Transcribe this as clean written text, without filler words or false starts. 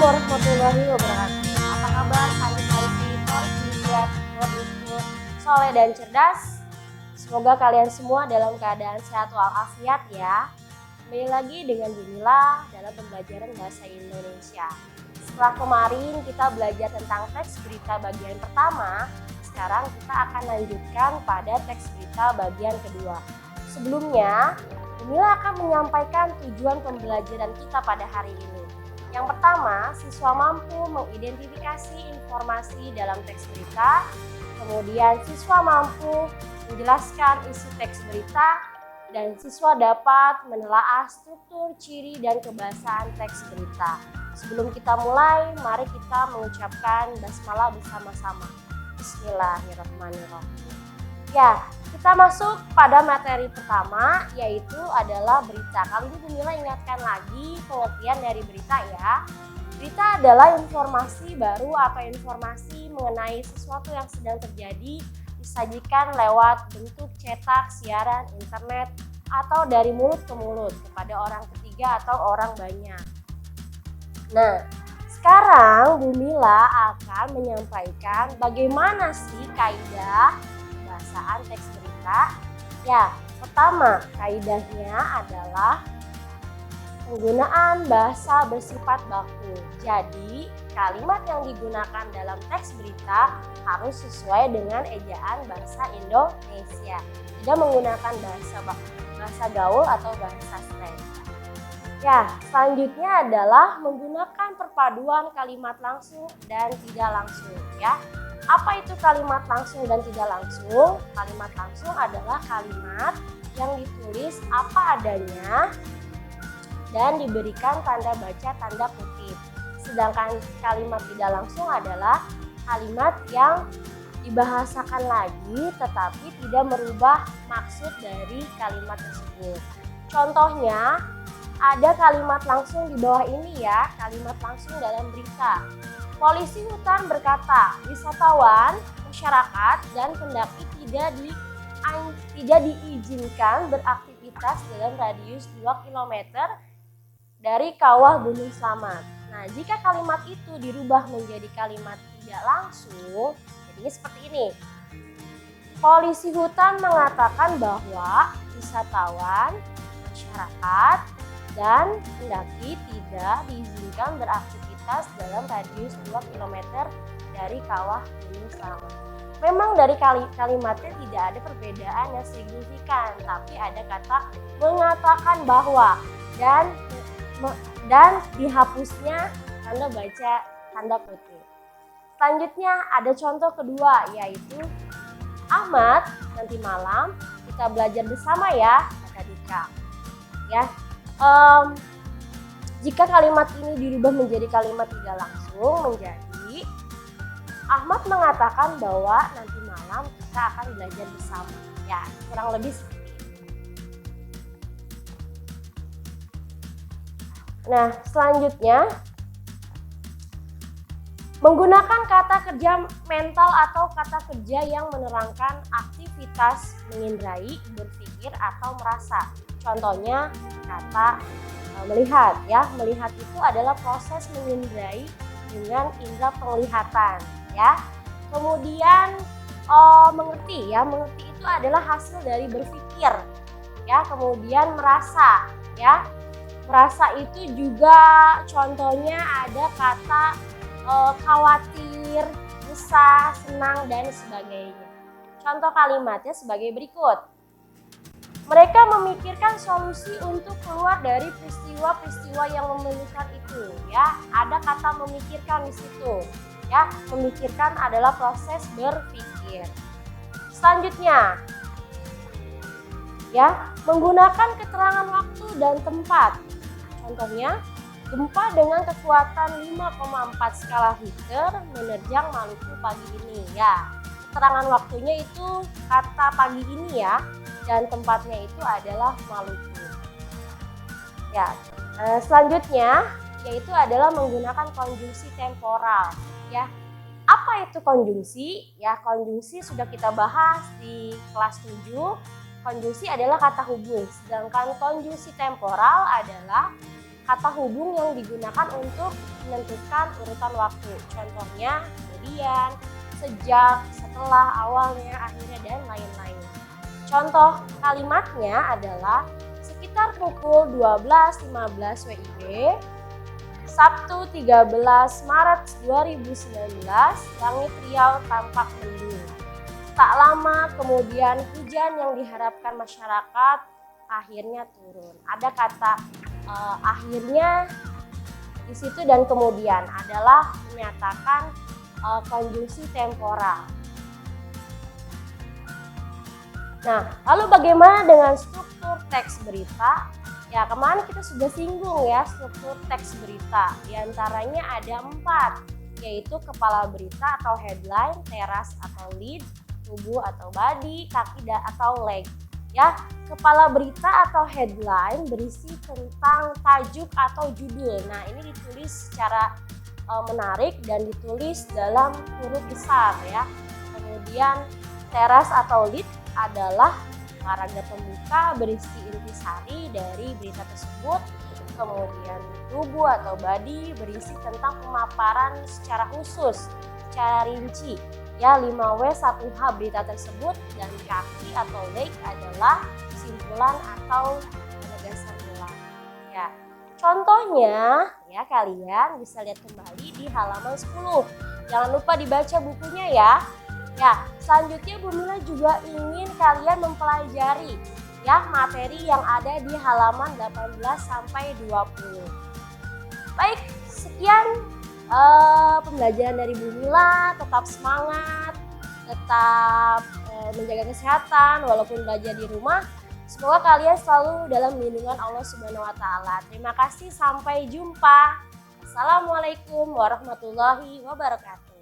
warahmatullahi wabarakatuh. Apa kabar hari-hari Ciliat, soleh dan cerdas? Semoga kalian semua dalam keadaan sehat walafiat ya. Kembali lagi dengan Bunila dalam pembelajaran bahasa Indonesia. Setelah kemarin kita belajar tentang teks berita bagian pertama, sekarang kita akan lanjutkan pada teks berita bagian kedua. Sebelumnya, Bunila akan menyampaikan tujuan pembelajaran kita pada hari ini. Yang pertama, siswa mampu mengidentifikasi informasi dalam teks berita. Kemudian siswa mampu menjelaskan isi teks berita dan siswa dapat menelaah struktur, ciri, dan kebahasaan teks berita. Sebelum kita mulai, mari kita mengucapkan basmalah bersama-sama. Bismillahirrahmanirrahim. Ya, kita masuk pada materi pertama, yaitu adalah berita. Kali ini Bunila ingatkan lagi pengertian dari berita ya. Berita adalah informasi baru atau informasi mengenai sesuatu yang sedang terjadi, disajikan lewat bentuk cetak, siaran, internet, atau dari mulut ke mulut kepada orang ketiga atau orang banyak. Nah, sekarang Bunila akan menyampaikan bagaimana sih kaidah bahasaan teks berita. Ya, pertama kaidahnya adalah penggunaan bahasa bersifat baku. Jadi, kalimat yang digunakan dalam teks berita harus sesuai dengan ejaan bahasa Indonesia. Tidak menggunakan bahasa gaul atau bahasa slang. Ya, selanjutnya adalah menggunakan perpaduan kalimat langsung dan tidak langsung ya. Apa itu kalimat langsung dan tidak langsung? Kalimat langsung adalah kalimat yang ditulis apa adanya dan diberikan tanda baca tanda kutip. Sedangkan kalimat tidak langsung adalah kalimat yang dibahasakan lagi tetapi tidak merubah maksud dari kalimat tersebut. Contohnya, ada kalimat langsung di bawah ini ya, kalimat langsung dalam berita. Polisi hutan berkata, wisatawan, masyarakat, dan pendaki tidak diizinkan beraktivitas dalam radius 2 km dari kawah Gunung Slamet. Nah, jika kalimat itu dirubah menjadi kalimat tidak langsung, jadinya seperti ini. Polisi hutan mengatakan bahwa wisatawan, masyarakat, dan pendaki tidak diizinkan beraktivitas dalam radius 2 km dari kawah Gunung Slamet. Memang dari kalimatnya tidak ada perbedaan yang signifikan, tapi ada kata mengatakan bahwa dan dihapusnya tanda baca tanda kutip. Selanjutnya ada contoh kedua, yaitu Ahmad, nanti malam kita belajar bersama ya, kata Dika. Ya, jika kalimat ini dirubah menjadi kalimat tidak langsung menjadi Ahmad mengatakan bahwa nanti malam kita akan belajar bersama. Ya, kurang lebih seperti itu. Nah, selanjutnya menggunakan kata kerja mental atau kata kerja yang menerangkan aktivitas mengindrai, berpikir, atau merasa. Contohnya kata melihat ya. Melihat itu adalah proses mengindrai dengan indera penglihatan ya. Kemudian mengerti ya. Mengerti itu adalah hasil dari berpikir ya. Kemudian merasa ya. Merasa itu juga contohnya ada kata khawatir, resah, senang, dan sebagainya. Contoh kalimatnya sebagai berikut. Mereka memikirkan solusi untuk keluar dari peristiwa-peristiwa yang memilukan itu ya. Ada kata memikirkan di situ ya. Memikirkan adalah proses berpikir. Selanjutnya ya, menggunakan keterangan waktu dan tempat. Contohnya, gempa dengan kekuatan 5,4 skala Richter menerjang Maluku pagi ini ya. Keterangan waktunya itu kata pagi ini ya, dan tempatnya itu adalah Maluku. Ya, selanjutnya yaitu adalah menggunakan konjungsi temporal ya. Apa itu konjungsi? Ya, konjungsi sudah kita bahas di kelas 7. Konjungsi adalah kata hubung, sedangkan konjungsi temporal adalah kata hubung yang digunakan untuk menentukan urutan waktu. Contohnya kemudian, sejak, setelah, awalnya, akhirnya, dan lain-lain. Contoh kalimatnya adalah sekitar pukul 12.15 WIB, Sabtu 13 Maret 2019, langit Riau tampak mendung. Tak lama kemudian hujan yang diharapkan masyarakat akhirnya turun. Ada kata akhirnya di situ dan kemudian adalah menyatakan konjungsi temporal. Nah, lalu bagaimana dengan struktur teks berita? Ya, kemarin kita sudah singgung ya struktur teks berita. Di antaranya ada 4, yaitu kepala berita atau headline, teras atau lead, tubuh atau body, kaki atau leg. Ya, kepala berita atau headline berisi tentang tajuk atau judul. Nah, ini ditulis secara menarik dan ditulis dalam huruf besar ya. Kemudian teras atau lead adalah paragraf pembuka berisi intisari dari berita tersebut. Kemudian tubuh atau body berisi tentang pemaparan secara khusus, secara rinci. Ya, 5W 1H berita tersebut, dan kaki atau leg adalah kesimpulan atau penegasan ulang. Ya, contohnya ya kalian bisa lihat kembali di halaman 10. Jangan lupa dibaca bukunya ya. Ya, selanjutnya Bu Mila juga ingin kalian mempelajari ya materi yang ada di halaman 18 sampai 20. Baik, sekian pembelajaran dari Bu Mila. Tetap semangat, tetap menjaga kesehatan walaupun belajar di rumah. Semoga kalian selalu dalam lindungan Allah Subhanahu wa taala. Terima kasih, sampai jumpa. Assalamualaikum warahmatullahi wabarakatuh.